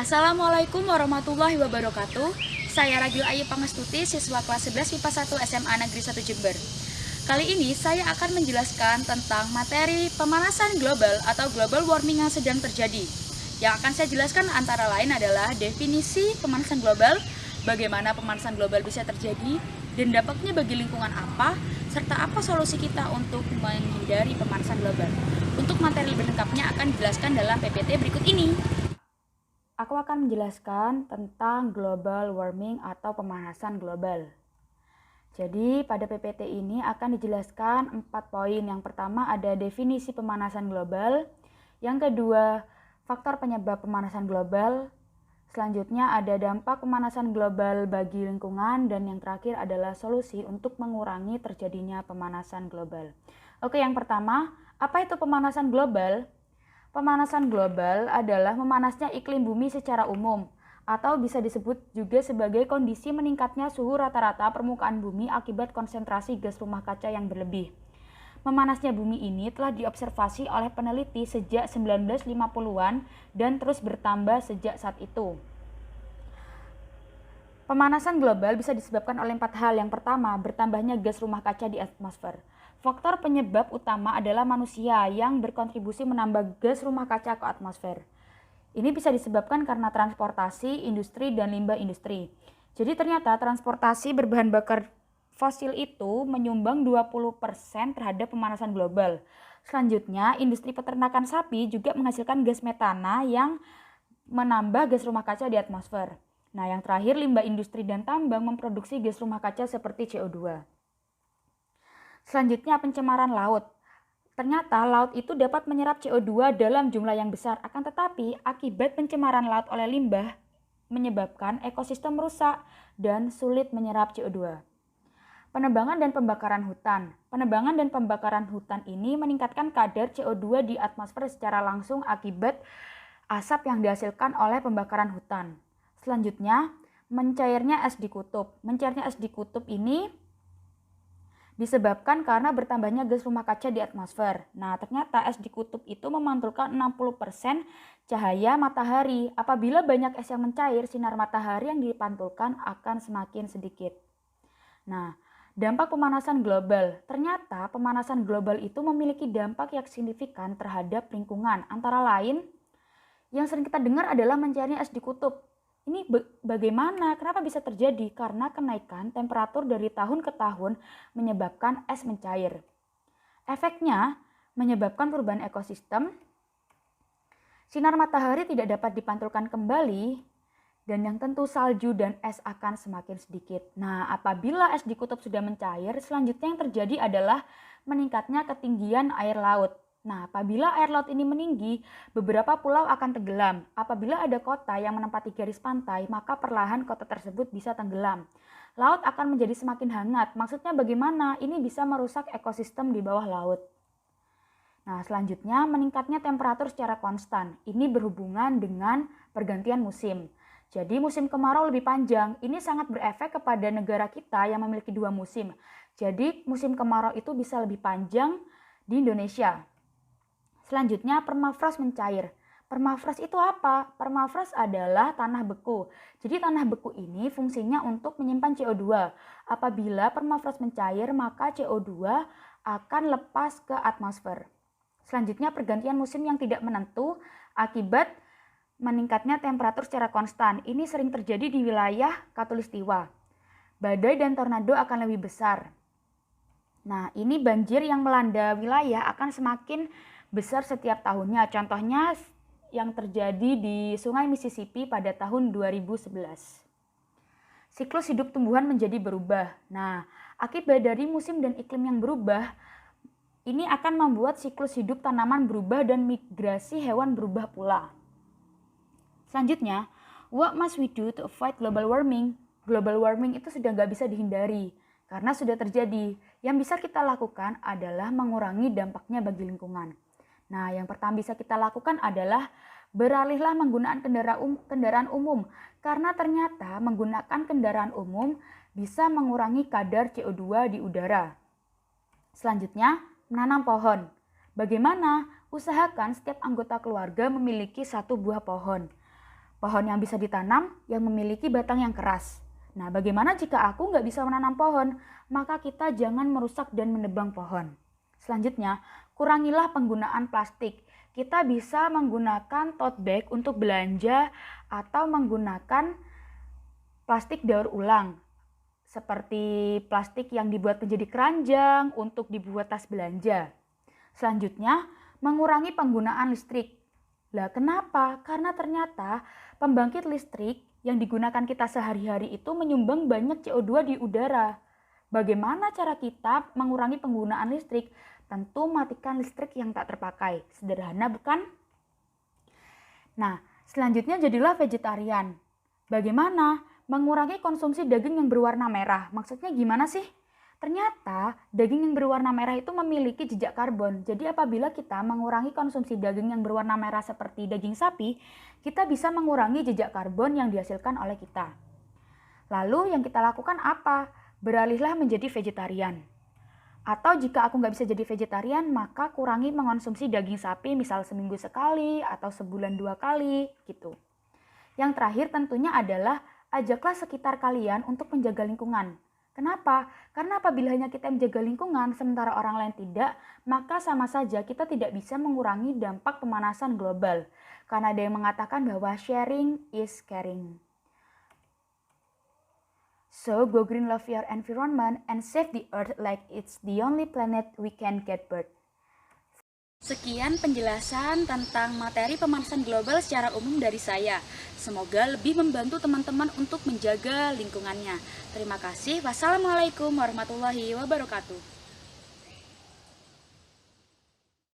Assalamualaikum warahmatullahi wabarakatuh. Saya Ragil Ayu Pangestuti, siswa kelas 11 MIPA 1 SMA Negeri 1 Jember. Kali ini saya akan menjelaskan tentang materi pemanasan global atau global warming yang sedang terjadi. Yang akan saya jelaskan antara lain adalah definisi pemanasan global, bagaimana pemanasan global bisa terjadi, dan dampaknya bagi lingkungan apa, serta apa solusi kita untuk menghindari pemanasan global. Untuk materi lebih lengkapnya akan dijelaskan dalam PPT berikut ini. Aku akan menjelaskan tentang global warming atau pemanasan global. Jadi pada PPT ini akan dijelaskan 4 poin. Yang pertama ada definisi pemanasan global. Yang kedua, faktor penyebab pemanasan global. Selanjutnya ada dampak pemanasan global bagi lingkungan. Dan yang terakhir adalah solusi untuk mengurangi terjadinya pemanasan global. Oke, yang pertama, apa itu pemanasan global? Pemanasan global adalah memanasnya iklim bumi secara umum, atau bisa disebut juga sebagai kondisi meningkatnya suhu rata-rata permukaan bumi akibat konsentrasi gas rumah kaca yang berlebih. Memanasnya bumi ini telah diobservasi oleh peneliti sejak 1950-an dan terus bertambah sejak saat itu. Pemanasan global bisa disebabkan oleh 4 hal. Yang pertama, bertambahnya gas rumah kaca di atmosfer. Faktor penyebab utama adalah manusia yang berkontribusi menambah gas rumah kaca ke atmosfer. Ini bisa disebabkan karena transportasi, industri, dan limbah industri. Jadi ternyata transportasi berbahan bakar fosil itu menyumbang 20% terhadap pemanasan global. Selanjutnya, industri peternakan sapi juga menghasilkan gas metana yang menambah gas rumah kaca di atmosfer. Nah, yang terakhir, limbah industri dan tambang memproduksi gas rumah kaca seperti CO2. Selanjutnya, pencemaran laut. Ternyata laut itu dapat menyerap CO2 dalam jumlah yang besar, akan tetapi akibat pencemaran laut oleh limbah menyebabkan ekosistem rusak dan sulit menyerap CO2. Penebangan dan pembakaran hutan. Penebangan dan pembakaran hutan ini meningkatkan kadar CO2 di atmosfer secara langsung akibat asap yang dihasilkan oleh pembakaran hutan. Selanjutnya, mencairnya es di kutub. Mencairnya es di kutub ini disebabkan karena bertambahnya gas rumah kaca di atmosfer. Nah, ternyata es di kutub itu memantulkan 60% cahaya matahari. Apabila banyak es yang mencair, sinar matahari yang dipantulkan akan semakin sedikit. Nah, dampak pemanasan global. Ternyata pemanasan global itu memiliki dampak yang signifikan terhadap lingkungan. Antara lain, yang sering kita dengar adalah mencairnya es di kutub. Ini bagaimana? Kenapa bisa terjadi? Karena kenaikan temperatur dari tahun ke tahun menyebabkan es mencair. Efeknya menyebabkan perubahan ekosistem, sinar matahari tidak dapat dipantulkan kembali, dan yang tentu salju dan es akan semakin sedikit. Nah, apabila es di kutub sudah mencair, selanjutnya yang terjadi adalah meningkatnya ketinggian air laut. Nah, apabila air laut ini meninggi, beberapa pulau akan tenggelam. Apabila ada kota yang menempati garis pantai, maka perlahan kota tersebut bisa tenggelam. Laut akan menjadi semakin hangat. Maksudnya bagaimana? Ini bisa merusak ekosistem di bawah laut. Nah, selanjutnya meningkatnya temperatur secara konstan. Ini berhubungan dengan pergantian musim. Jadi musim kemarau lebih panjang. Ini sangat berefek kepada negara kita yang memiliki 2 musim. Jadi musim kemarau itu bisa lebih panjang di Indonesia. Selanjutnya, permafrost mencair. Permafrost itu apa? Permafrost adalah tanah beku. Jadi tanah beku ini fungsinya untuk menyimpan CO2. Apabila permafrost mencair, maka CO2 akan lepas ke atmosfer. Selanjutnya, pergantian musim yang tidak menentu akibat meningkatnya temperatur secara konstan. Ini sering terjadi di wilayah Khatulistiwa. Badai dan tornado akan lebih besar. Nah, ini banjir yang melanda wilayah akan semakin besar setiap tahunnya. Contohnya yang terjadi di Sungai Mississippi pada tahun 2011. Siklus hidup tumbuhan menjadi berubah. Nah, akibat dari musim dan iklim yang berubah, ini akan membuat siklus hidup tanaman berubah dan migrasi hewan berubah pula. Selanjutnya, what must we do to avoid global warming? Global warming itu sudah nggak bisa dihindari karena sudah terjadi. Yang bisa kita lakukan adalah mengurangi dampaknya bagi lingkungan. Nah, yang pertama bisa kita lakukan adalah beralihlah menggunakan kendaraan umum. Karena ternyata menggunakan kendaraan umum bisa mengurangi kadar CO2 di udara. Selanjutnya, menanam pohon. Bagaimana? Usahakan setiap anggota keluarga memiliki 1 buah pohon. Pohon yang bisa ditanam yang memiliki batang yang keras. Nah, bagaimana jika aku nggak bisa menanam pohon? Maka kita jangan merusak dan menebang pohon. Selanjutnya, kurangilah penggunaan plastik. Kita bisa menggunakan tote bag untuk belanja atau menggunakan plastik daur ulang. Seperti plastik yang dibuat menjadi keranjang untuk dibuat tas belanja. Selanjutnya, mengurangi penggunaan listrik. Lah kenapa? Karena ternyata pembangkit listrik yang digunakan kita sehari-hari itu menyumbang banyak CO2 di udara. Bagaimana cara kita mengurangi penggunaan listrik? Tentu matikan listrik yang tak terpakai. Sederhana bukan? Nah, selanjutnya jadilah vegetarian. Bagaimana? Mengurangi konsumsi daging yang berwarna merah. Maksudnya gimana sih? Ternyata daging yang berwarna merah itu memiliki jejak karbon. Jadi apabila kita mengurangi konsumsi daging yang berwarna merah seperti daging sapi, kita bisa mengurangi jejak karbon yang dihasilkan oleh kita. Lalu yang kita lakukan apa? Beralihlah menjadi vegetarian. Atau jika aku nggak bisa jadi vegetarian, maka kurangi mengonsumsi daging sapi misal seminggu sekali atau sebulan 2 kali gitu. Yang terakhir tentunya adalah ajaklah sekitar kalian untuk menjaga lingkungan. Kenapa? Karena apabila hanya kita menjaga lingkungan sementara orang lain tidak, maka sama saja kita tidak bisa mengurangi dampak pemanasan global. Karena ada yang mengatakan bahwa sharing is caring. So, go green, love your environment, and save the earth like it's the only planet we can get birth. Sekian penjelasan tentang materi pemanasan global secara umum dari saya. Semoga lebih membantu teman-teman untuk menjaga lingkungannya. Terima kasih. Wassalamualaikum warahmatullahi wabarakatuh.